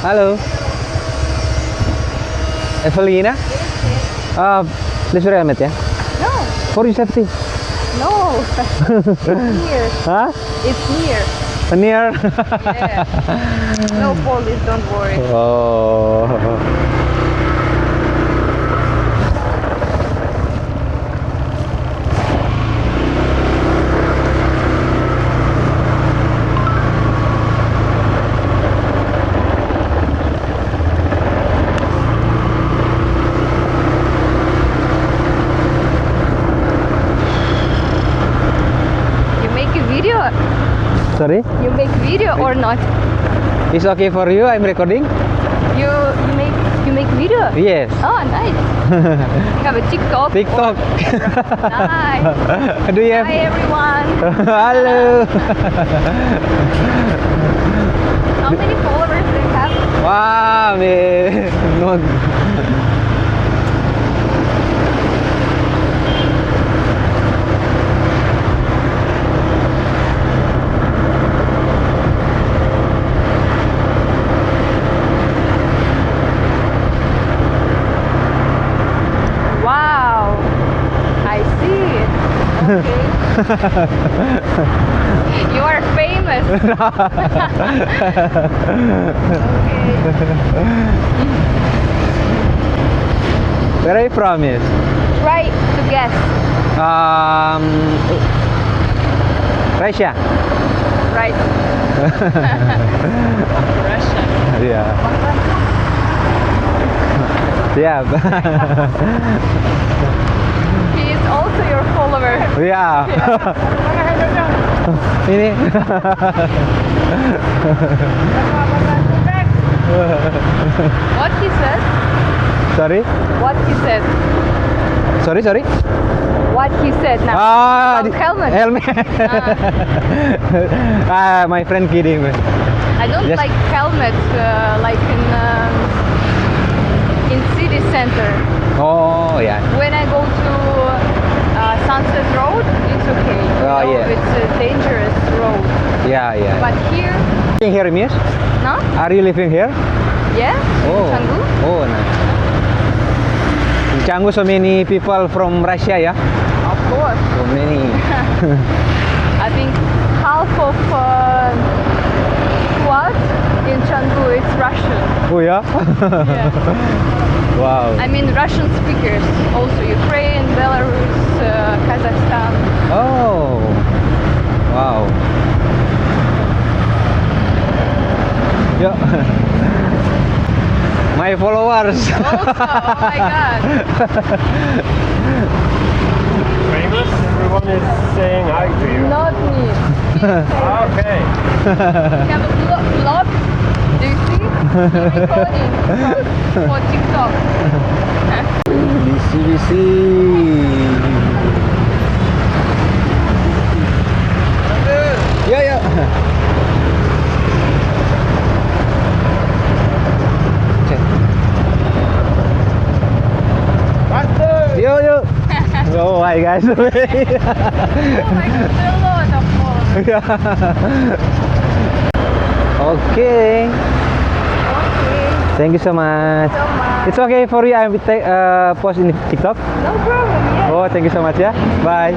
Halo. Evelina? Please wear helmet ya. No, For your safety. no. It's near. Hah? It's near. Near. Yeah. No police, don't worry. Oh. You make a video? Sorry. You make video or not? It's okay for you. I'm recording. You make video? Yes. Oh, nice. You have a TikTok? TikTok. Nice. Do you have? Hi everyone. Halo. How many followers do you have? Wah, non. Wow. I see it. Okay. You are famous. Okay. Where are you from? Yes. Try to guess. Russia. Right. Russia. Yeah. Yeah. He is also your follower. Yeah. Ini. What he said? Sorry. What he said? Sorry. What he said now? About helmet. Helmet. My friend kidding me. I don't Yes. like helmets like in city center. Oh, yeah. When I go to Sunset Road, it's okay. Oh, yeah. It's a dangerous road. Yeah. But here, Living here, Miss? no? Are you living here? Yeah? Oh. In Canggu? Oh, nice. In Canggu, so many people from Russia, yeah? Of course. So many. I think half of squad in Canggu is Russian. Oh, yeah? Yeah. Wow. I mean Russian speakers, also Ukraine, Belarus, Kazakhstan. Oh. Wow. Yeah. My followers. Also, oh my god. Famous? Everyone is saying hi to you. Not me. Okay. We have a vlog. Do you see? We're recording for TikTok. BC. Yeah. Yo. Oh, hi guys. Oh my god, there are a lot of more. Okay. Okay, Thank you so much. so much. It's okay for you. I will post in TikTok. No problem, yeah. Oh, thank you so much ya. Bye.